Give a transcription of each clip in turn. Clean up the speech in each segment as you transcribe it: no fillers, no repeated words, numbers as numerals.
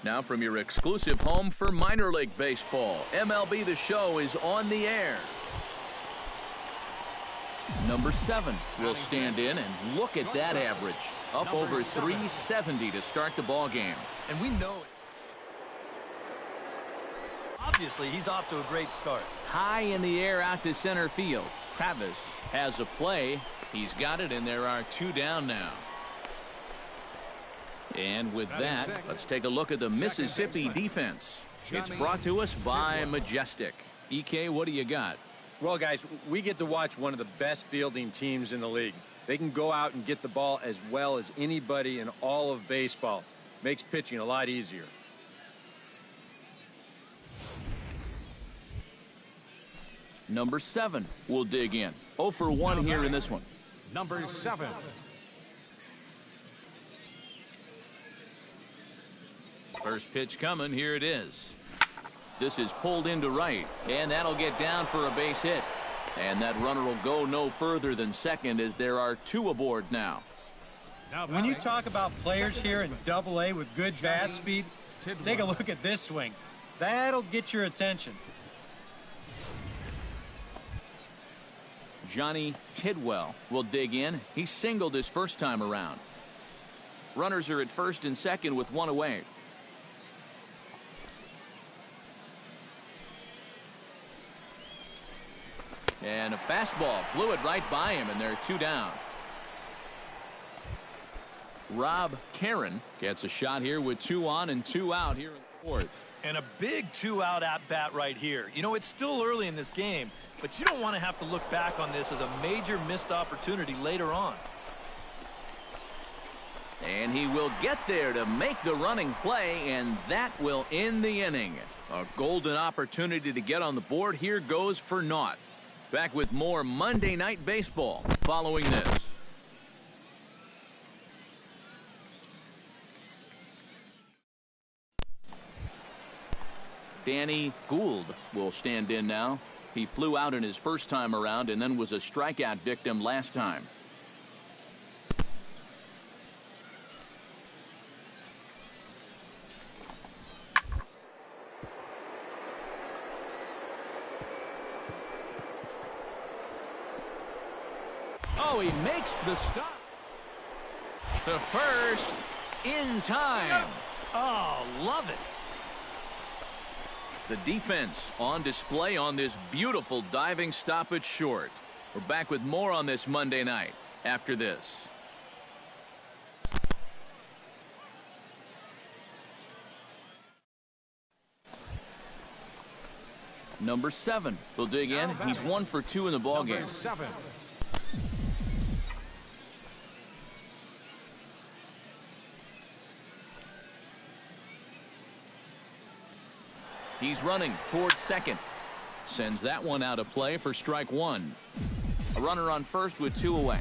Now from your exclusive home for minor league baseball, MLB The Show is on the air. Number 7 will stand in, and look at that average. Up over 370 to start the ball game. And we know it. Obviously, he's off to a great start. High in the air out to center field. Travis has a play. He's got it, and there are 2 down now. And with that, let's take a look at the Mississippi defense. It's brought to us by Majestic. EK, what do you got? Well, guys, we get to watch one of the best fielding teams in the league. They can go out and get the ball as well as anybody in all of baseball. Makes pitching a lot easier. Number 7 will dig in. 0 for 1 here in this one. Number 7. First pitch coming. Here it is. This is pulled into right, and that'll get down for a base hit. And that runner will go no further than second, as there are 2 aboard now. When you talk about players here in Double-A with good bat speed, take a look at this swing. That'll get your attention. Johnny Tidwell will dig in. He singled his first time around. Runners are at first and second with 1 away. And a fastball blew it right by him, and there are 2 down. Rob Karen gets a shot here with 2 on and 2 out here in the 4th. And a big 2-out at-bat right here. You know, it's still early in this game, but you don't want to have to look back on this as a major missed opportunity later on. And he will get there to make the running play, and that will end the inning. A golden opportunity to get on the board here goes for naught. Back with more Monday Night Baseball following this. Danny Gould will stand in now. He flew out in his first time around and then was a strikeout victim last time. Oh, he makes the stop. To first in time. Oh, love it. The defense on display on this beautiful diving stop at short. We're back with more on this Monday night after this. Number 7 will dig in. He's 1 for 2 in the ball game. 7. He's running towards second. Sends that one out of play for strike 1. A runner on first with 2 away.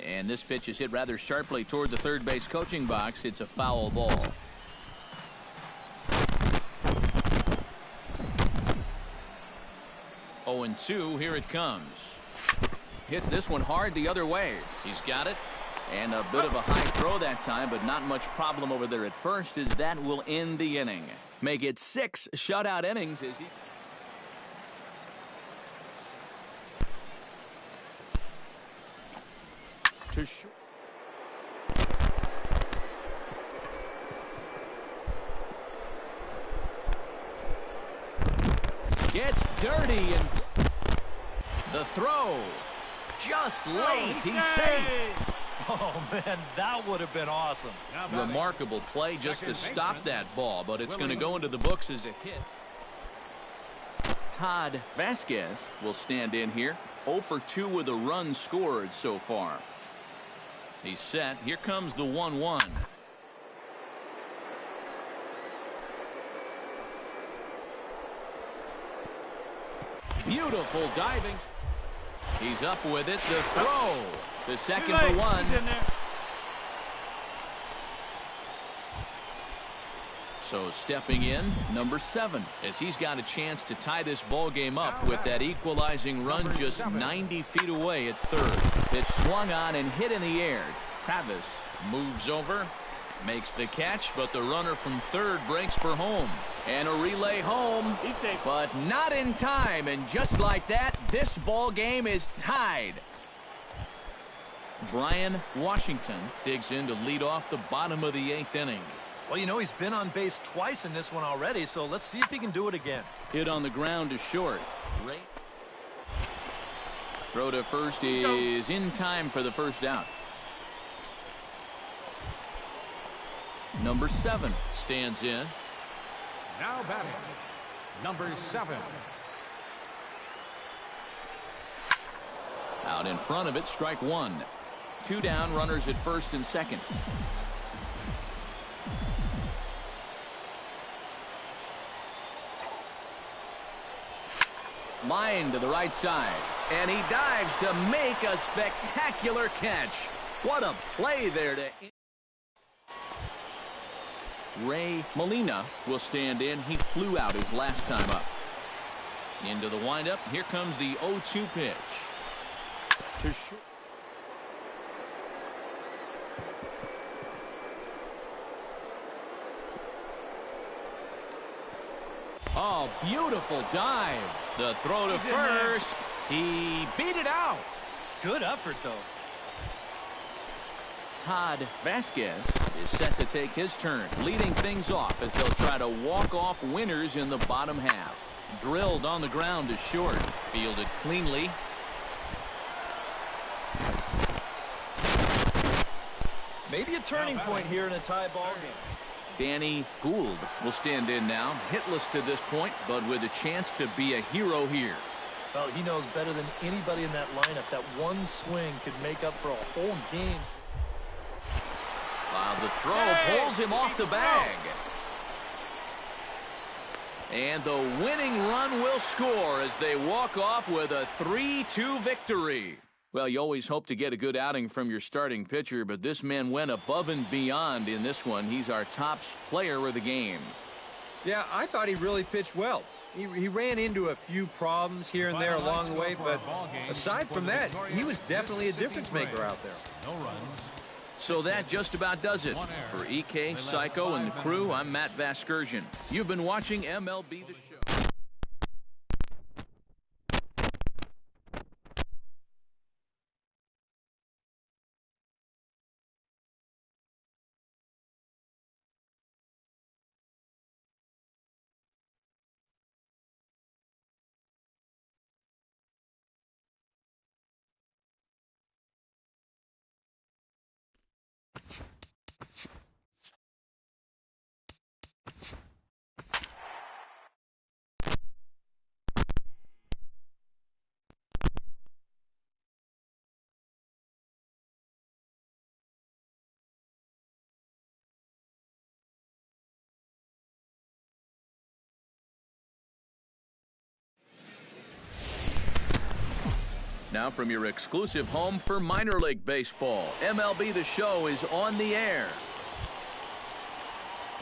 And this pitch is hit rather sharply toward the third base coaching box. It's a foul ball. Oh, and 2, here it comes. Hits this one hard the other way. He's got it. And a bit of a high throw that time, but not much problem over there at first, as that will end the inning. Make it 6 shutout innings as he... to short. Gets dirty, and the throw just late. He's safe. Oh, man, that would have been awesome. Remarkable play just to stop that ball, but it's going to go into the books as a hit. Todd Vasquez will stand in here. 0 for 2 with a run scored so far. He's set. Here comes the 1-1. Beautiful diving. He's up with it. The throw. The second for 1. So stepping in, number 7, as he's got a chance to tie this ball game up with that equalizing run just 90 feet away at third. It's swung on and hit in the air. Travis moves over, makes the catch, but the runner from third breaks for home. And a relay home, but not in time. And just like that, this ball game is tied. Brian Washington digs in to lead off the bottom of the 8th inning. Well, you know, he's been on base twice in this one already, so let's see if he can do it again. Hit on the ground to short. Throw to first is in time for the first out. Number 7 stands in. Now batting, number 7. Out in front of it, strike 1. 2 down, runners at first and second. Line to the right side, and he dives to make a spectacular catch. What a play there to... Ray Molina will stand in. He flew out his last time up. Into the windup. Here comes the 0-2 pitch. To short. Oh, beautiful dive. The throw to first. He beat it out. Good effort, though. Todd Vasquez is set to take his turn, leading things off as they'll try to walk off winners in the bottom half. Drilled on the ground to short. Fielded cleanly. Maybe a turning point here in a tie ball game. Danny Gould will stand in now, hitless to this point, but with a chance to be a hero here. Well, he knows better than anybody in that lineup that one swing could make up for a whole game. While the throw pulls him off the bag. And the winning run will score as they walk off with a 3-2 victory. Well, you always hope to get a good outing from your starting pitcher, but this man went above and beyond in this one. He's our top player of the game. Yeah, I thought he really pitched well. He ran into a few problems here and there along the way, but aside from that, he was definitely a difference maker out there. No runs. So that just about does it. For EK, Psycho, and the crew, I'm Matt Vasgersian. You've been watching MLB The Show. Now from your exclusive home for minor league baseball, MLB The Show is on the air.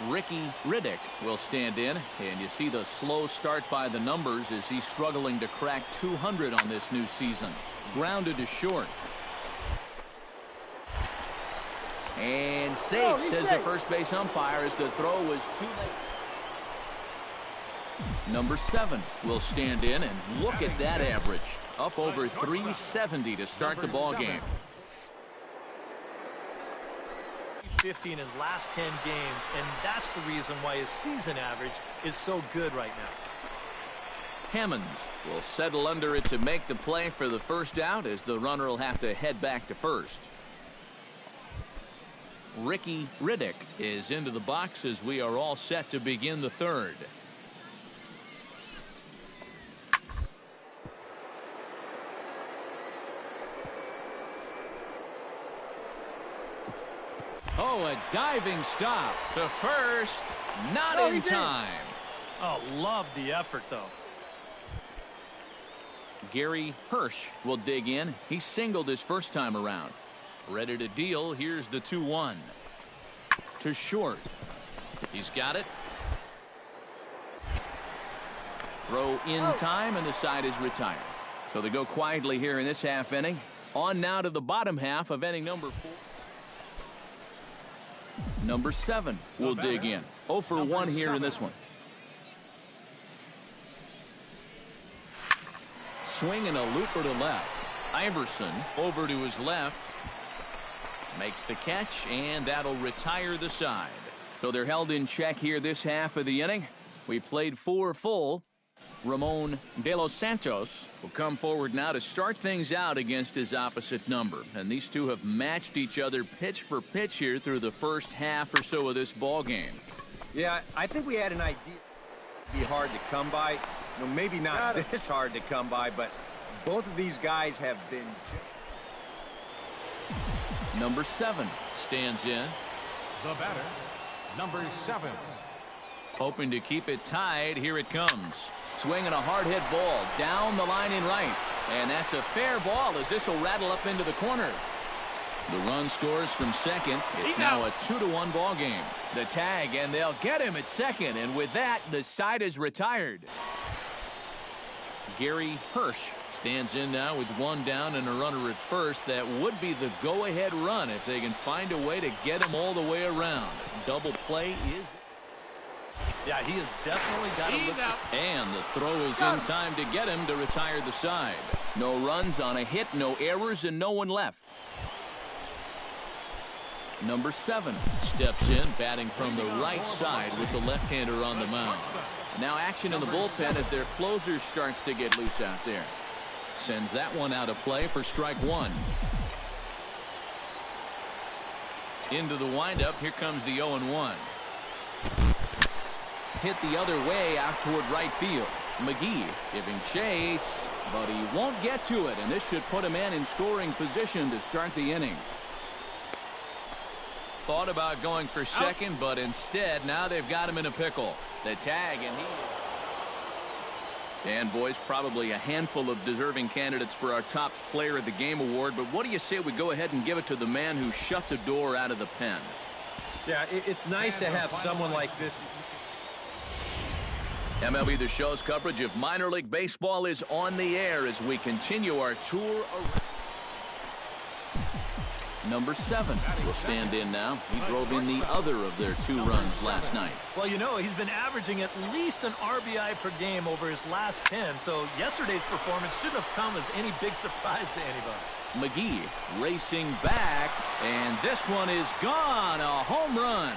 Ricky Riddick will stand in, and you see the slow start by the numbers as he's struggling to crack 200 on this new season. Grounded to short. And safe, says the first base umpire, as the throw was too late. Number 7 will stand in, and look at that average. Up over 370 to start the ball game. 50 in his last 10 games, and that's the reason why his season average is so good right now. Hammonds will settle under it to make the play for the first out, as the runner will have to head back to first. Ricky Riddick is into the box as we are all set to begin the third. Oh, a diving stop to first. Not in time. Oh, love the effort, though. Gary Hirsch will dig in. He singled his first time around. Ready to deal. Here's the 2-1. To short. He's got it. Throw in time, and the side is retired. So they go quietly here in this half inning. On now to the bottom half of inning number 4. Number 7 will dig in. 0 for 1 here in this one. Swing and a looper to left. Iverson over to his left. Makes the catch, and that'll retire the side. So they're held in check here this half of the inning. We played 4 full. Ramon De Los Santos will come forward now to start things out against his opposite number. And these two have matched each other pitch for pitch here through the first half or so of this ball game. Yeah, I think we had an idea it'd be hard to come by. You know, maybe not this hard to come by, but both of these guys have been. Number 7 stands in. The batter, number 7. Hoping to keep it tied. Here it comes. Swinging a hard hit ball down the line in right. And that's a fair ball as this will rattle up into the corner. The run scores from second. It's now a 2-1 ball game. The tag, and they'll get him at second. And with that, the side is retired. Gary Hirsch stands in now with 1 down and a runner at first. That would be the go-ahead run if they can find a way to get him all the way around. Double play is... Yeah, he has definitely got to look out. And the throw is in time to get him to retire the side. No runs on a hit, no errors, and no one left. Number 7 steps in, batting from the right side with the left-hander on the mound. Now action in the bullpen as their closer starts to get loose out there. Sends that one out of play for strike 1. Into the windup, here comes the 0-1. Hit the other way out toward right field. McGee giving chase, but he won't get to it, and this should put him in scoring position to start the inning. Thought about going for second, but instead now they've got him in a pickle. The tag, and boys, probably a handful of deserving candidates for our top player of the game award, but what do you say we go ahead and give it to the man who shut the door out of the pen? Yeah, it's nice to have someone like this. MLB The Show's coverage of minor league baseball is on the air as we continue our tour around. Number 7 will stand in now. He drove in the other of their 2 runs last night. Well, you know, he's been averaging at least an RBI per game over his last 10, so yesterday's performance shouldn't have come as any big surprise to anybody. McGee racing back, and this one is gone. A home run.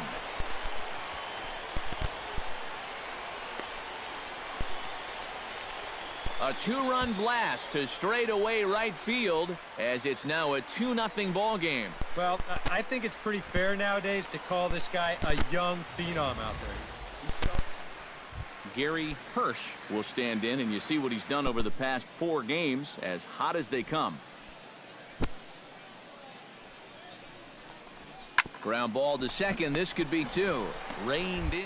A 2-run blast to straightaway right field as it's now a 2-0 ball game. Well, I think it's pretty fair nowadays to call this guy a young phenom out there. Gary Hirsch will stand in, and you see what he's done over the past 4 games, as hot as they come. Ground ball to second. This could be 2. Reined in.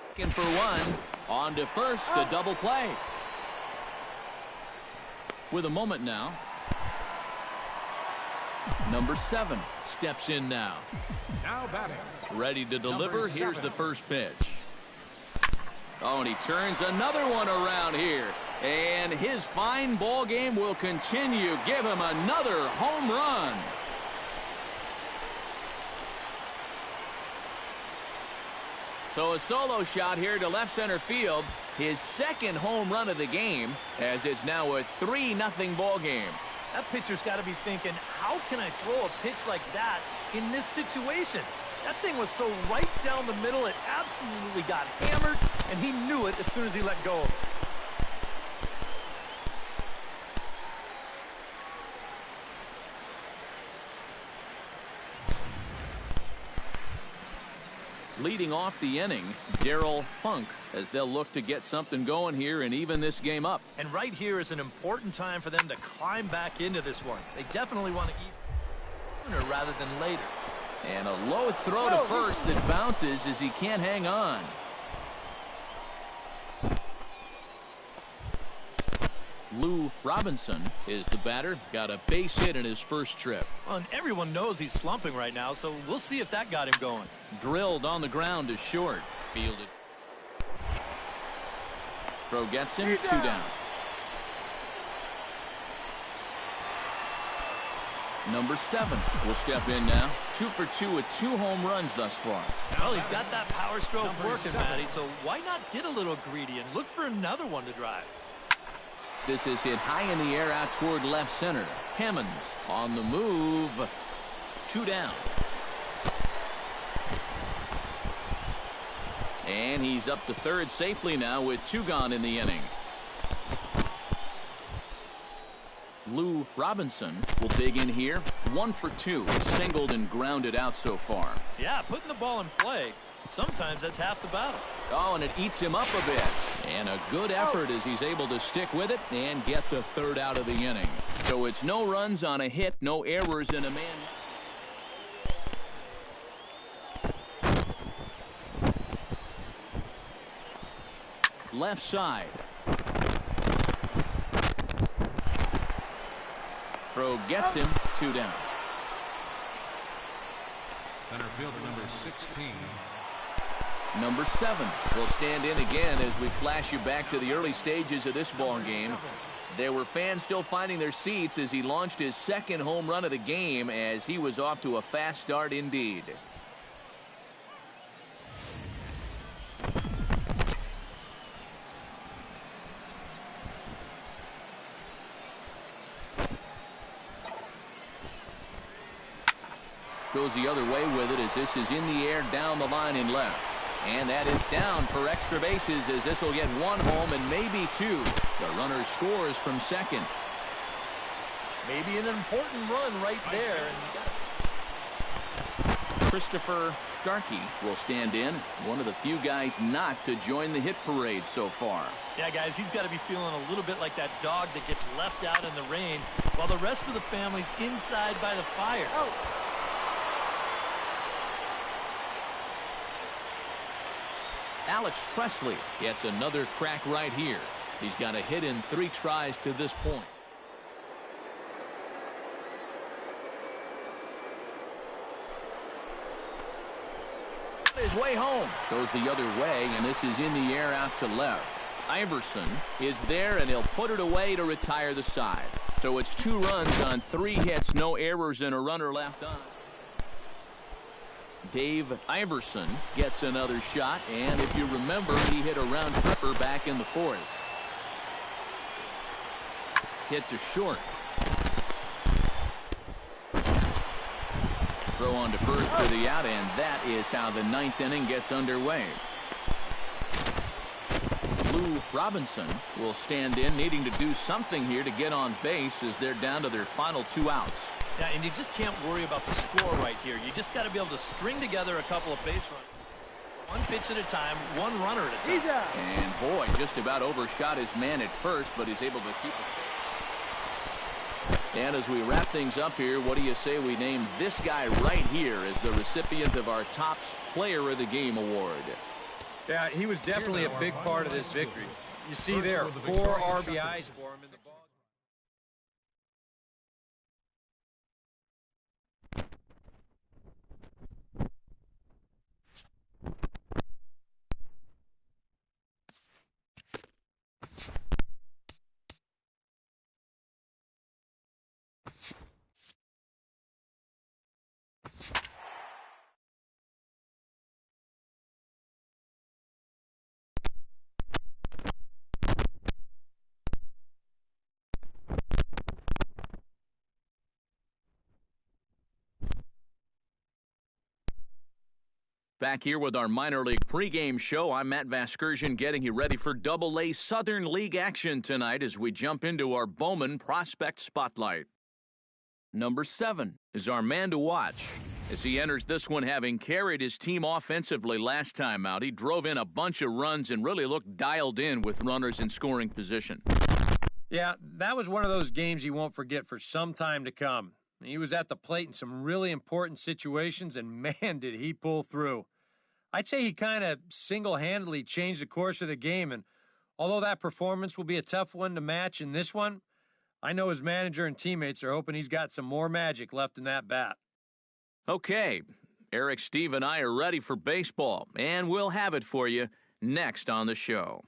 Second for 1. On to first. A double play. With a moment now. Number 7 steps in now. Now batting. Ready to deliver. Here's the first pitch. Oh, and he turns another one around here. And his fine ball game will continue. Give him another home run. So a solo shot here to left center field. His second home run of the game, as it's now a 3-0 ball game. That pitcher's got to be thinking, how can I throw a pitch like that in this situation? That thing was so right down the middle, it absolutely got hammered, and he knew it as soon as he let go of it. Leading off the inning, Darryl Funk, as they'll look to get something going here and even this game up. And right here is an important time for them to climb back into this one. They definitely want to eat sooner rather than later. And a low throw to first that bounces as he can't hang on. Lou Robinson is the batter. Got a base hit in his first trip. Well, and everyone knows he's slumping right now, so we'll see if that got him going. Drilled on the ground to short. Fielded. Throw gets him, 2 down. Number 7 will step in now. 2 for 2 with 2 home runs thus far. Well, he's got that power stroke working, Matty, so why not get a little greedy and look for another one to drive? This is hit high in the air out toward left center. Hammonds on the move. 2 down. And he's up to third safely now with 2 gone in the inning. Lou Robinson will dig in here. 1 for 2. Singled and grounded out so far. Yeah, putting the ball in play. Sometimes that's half the battle. Oh, and it eats him up a bit. And a good effort as he's able to stick with it and get the 3rd out of the inning. So it's no runs on a hit, no errors, and a man. Left side. Throw gets him, 2 down. Center fielder number 16. Number 7 will stand in again as we flash you back to the early stages of this ball game. There were fans still finding their seats as he launched his 2nd home run of the game as he was off to a fast start indeed. Goes the other way with it as this is in the air down the line in left. And that is down for extra bases as this will get 1 home and maybe 2. The runner scores from second. Maybe an important run right there. Christopher Starkey will stand in. One of the few guys not to join the hit parade so far. Yeah, guys, he's got to be feeling a little bit like that dog that gets left out in the rain while the rest of the family's inside by the fire. Alex Presley gets another crack right here. He's got a hit in 3 tries to this point. His way home. Goes the other way, and this is in the air out to left. Iverson is there, and he'll put it away to retire the side. So it's 2 runs on 3 hits, no errors, and a runner left on. Dave Iverson gets another shot, and if you remember, he hit a round tripper back in the 4th. Hit to short. Throw on to first for the out, and that is how the 9th inning gets underway. Lou Robinson will stand in, needing to do something here to get on base as they're down to their final 2 outs. Yeah, and you just can't worry about the score right here. You just got to be able to string together a couple of base runs. 1 pitch at a time, 1 runner at a time. And boy, just about overshot his man at first, but he's able to keep it. And as we wrap things up here, what do you say we name this guy right here as the recipient of our Topps Player of the Game award? Yeah, he was definitely a big part of this victory. You see there, 4 RBIs for him in the ball. Back here with our minor league pregame show, I'm Matt Vasgersian getting you ready for Double-A Southern League action tonight as we jump into our Bowman Prospect Spotlight. Number 7 is our man to watch as he enters this one having carried his team offensively last time out. He drove in a bunch of runs and really looked dialed in with runners in scoring position. Yeah, that was one of those games you won't forget for some time to come. He was at the plate in some really important situations, and man, did he pull through. I'd say he kind of single-handedly changed the course of the game, and although that performance will be a tough one to match in this one, I know his manager and teammates are hoping he's got some more magic left in that bat. Okay, Eric, Steve, and I are ready for baseball, and we'll have it for you next on the show.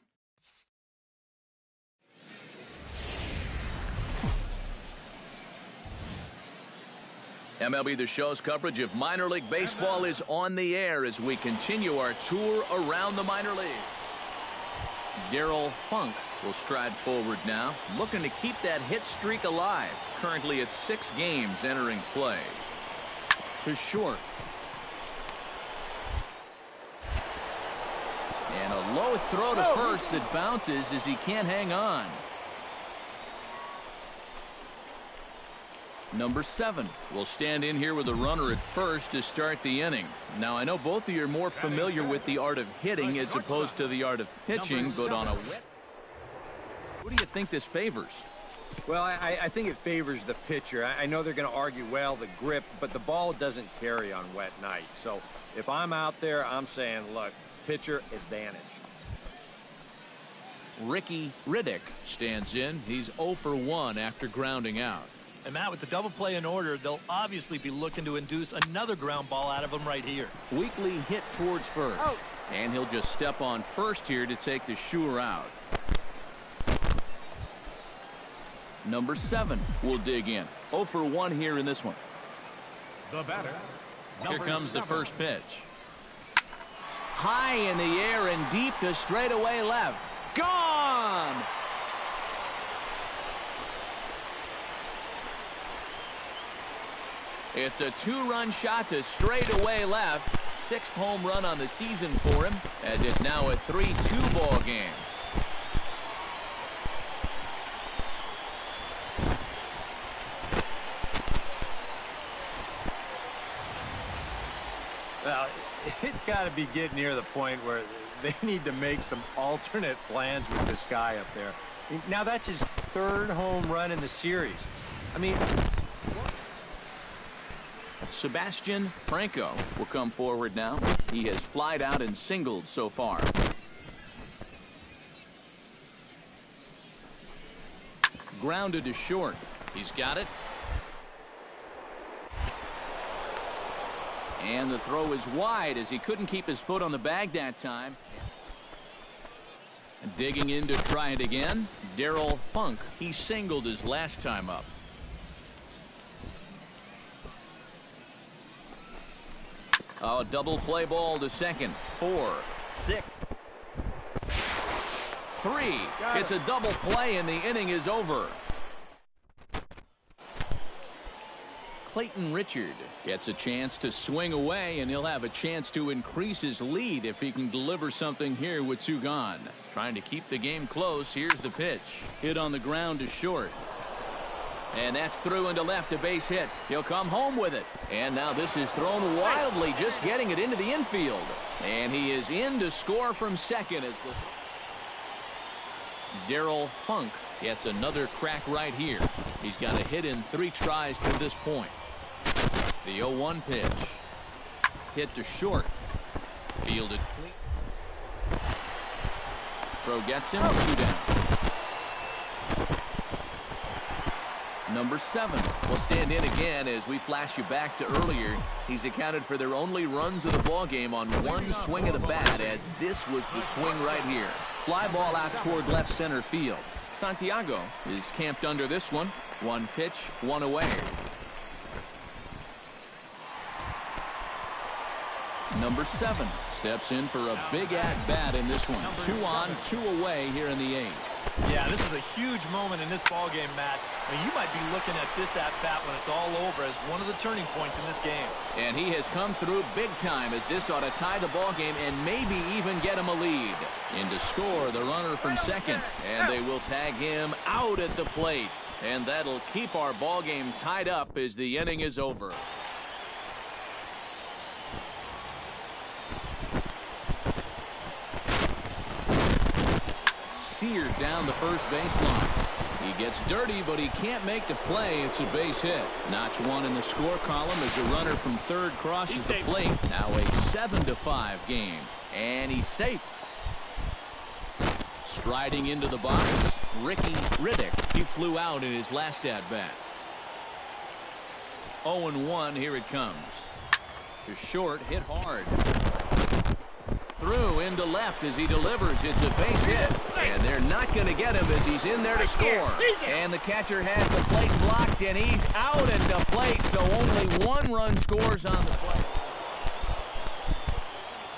MLB The Show's coverage of minor league baseball is on the air as we continue our tour around the minor league. Darryl Funk will stride forward now, looking to keep that hit streak alive. Currently at 6 games entering play. To short. And a low throw to first that bounces as he can't hang on. Number 7 will stand in here with a runner at first to start the inning. Now, I know both of you are more familiar with the art of hitting as opposed to the art of pitching, but on a wet... Who do you think this favors? Well, I think it favors the pitcher. I know they're going to argue, well, the grip, but the ball doesn't carry on wet nights. So if I'm out there, I'm saying, look, pitcher advantage. Ricky Riddick stands in. He's 0 for 1 after grounding out. And Matt, with the double play in order, they'll obviously be looking to induce another ground ball out of him right here. Weekly hit towards first. And he'll just step on first here to take the shooter out. Number 7 will dig in. 0 for 1 here in this one. The batter. Here comes the first pitch. High in the air and deep to straightaway left. Gone! It's a 2-run shot to straightaway left. 6th home run on the season for him, as it's now a 3-2 ball game. Well, it's got to be getting near the point where they need to make some alternate plans with this guy up there. Now, that's his 3rd home run in the series. I mean... Sebastian Franco will come forward now. He has flied out and singled so far. Grounded to short. He's got it. And the throw is wide as he couldn't keep his foot on the bag that time. Digging in to try it again. Darryl Funk. He singled his last time up. Oh, double play ball to second. 4, 6, 3. It's a double play and the inning is over. Clayton Richard gets a chance to swing away, and he'll have a chance to increase his lead if he can deliver something here with 2 gone. Trying to keep the game close. Here's the pitch. Hit on the ground to short. And that's through into left, a base hit. He'll come home with it. And now this is thrown wildly, just getting it into the infield. And he is in to score from second as the Darryl Funk gets another crack right here. He's got a hit in 3 tries to this point. The 0-1 pitch. Hit to short. Fielded clean. Throw gets him. 2 down. Number 7 will stand in again as we flash you back to earlier. He's accounted for their only runs of the ball game on 1 swing of the bat, as this was the swing right here. Fly ball out toward left center field. Santiago is camped under this one. 1 pitch, 1 away. Number 7 steps in for a big at-bat in this one. 2 on, 2 away here in the 8th. Yeah, this is a huge moment in this ball game, Matt. I mean, you might be looking at this at-bat when it's all over as one of the turning points in this game. And he has come through big time, as this ought to tie the ball game and maybe even get him a lead. In to score, the runner from second, and they will tag him out at the plate. And that'll keep our ball game tied up as the inning is over. Seared down the first baseline. He gets dirty, but he can't make the play. It's a base hit. Notch 1 in the score column as a runner from third crosses the plate. Now a 7-5 game. And he's safe. Striding into the box, Ricky Riddick. He flew out in his last at-bat. 0-1, here it comes. To short, hit hard. Through into left as he delivers. It's a base hit. And they're not going to get him as he's in there to score. And the catcher has the plate blocked. blocked, and he's out at the plate, so only one run scores on the play.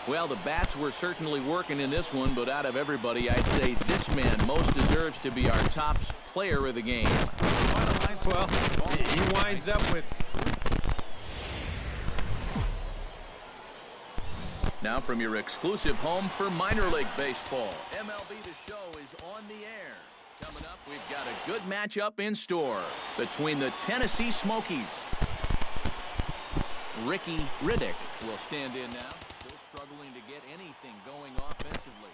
Well, the bats were certainly working in this one, but out of everybody, I'd say this man most deserves to be our top player of the game. Well, he winds up with... Now from your exclusive home for minor league baseball, MLB The Show is on the air. Coming up, we've got a good matchup in store between the Tennessee Smokies. Ricky Riddick will stand in now. Still struggling to get anything going offensively.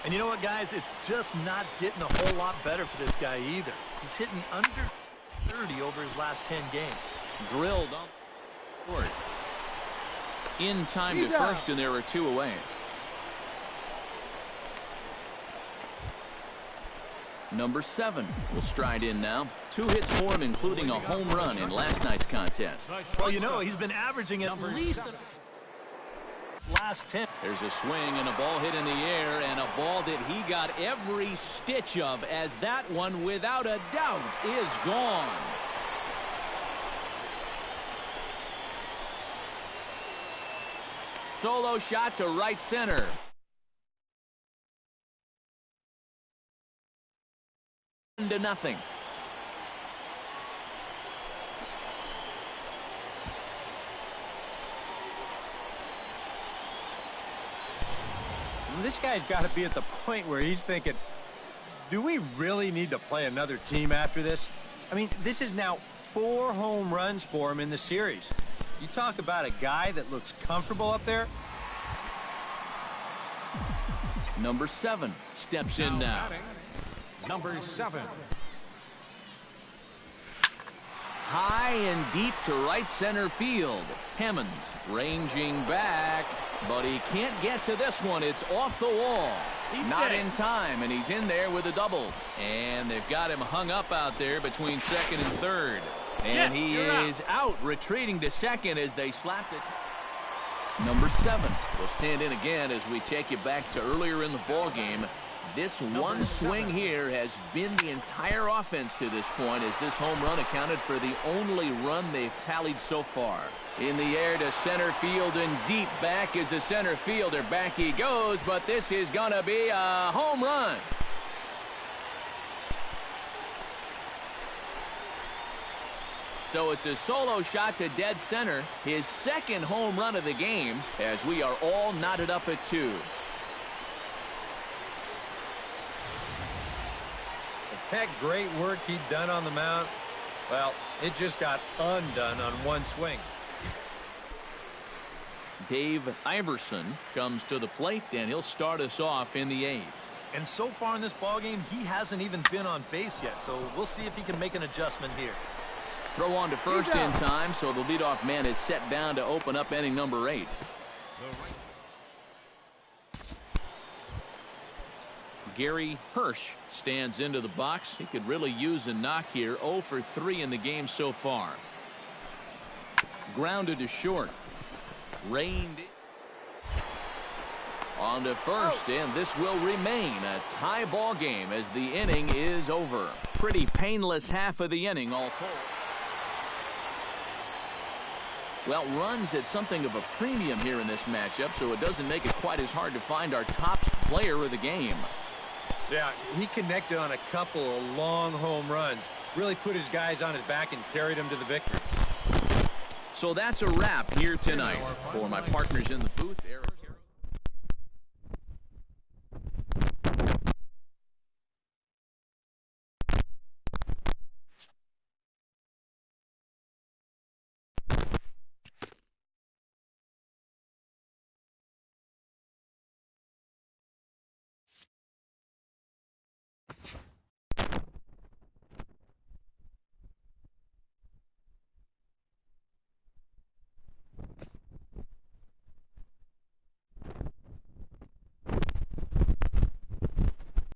And you know what, guys? It's just not getting a whole lot better for this guy either. He's hitting under 30 over his last 10 games. Drilled on the board. In time to first, and there are two away. Number 7 will stride in now. 2 hits for him, including a home run in last night's contest. Well, you know, he's been averaging at least last 10. There's a swing and a ball hit in the air, and a ball that he got every stitch of, as that one, without a doubt, is gone. Solo shot to right center. To nothing. This guy's got to be at the point where he's thinking, do we really need to play another team after this? I mean, this is now 4 home runs for him in the series. You talk about a guy that looks comfortable up there. Number 7 steps in now. Number 7. High and deep to right center field. Hammonds ranging back, but he can't get to this one. It's off the wall. Not in time, and he's in there with a double. And they've got him hung up out there between second and third. And he is out, retreating to second as they slap it. Number 7 will stand in again as we take you back to earlier in the ball game. This one swing here has been the entire offense to this point, as this home run accounted for the only run they've tallied so far. In the air to center field and deep back is the center fielder. Back he goes, but this is going to be a home run. So it's a solo shot to dead center, his second home run of the game, as we are all knotted up at 2. That great work he'd done on the mound, well, it just got undone on one swing. Dave Iverson comes to the plate, and he'll start us off in the 8th. And so far in this ballgame, he hasn't even been on base yet, so we'll see if he can make an adjustment here. Throw on to first in time, so the leadoff man is set down to open up inning number 8. Gary Hirsch stands into the box. He could really use a knock here. 0 for 3 in the game so far. Grounded to short. Reined in. On to first, and this will remain a tie ball game as the inning is over. Pretty painless half of the inning all told. Well, runs at something of a premium here in this matchup, so it doesn't make it quite as hard to find our top player of the game. Yeah, he connected on a couple of long home runs. Really put his guys on his back and carried them to the victory. So that's a wrap here tonight. For my partners in the booth, Eric.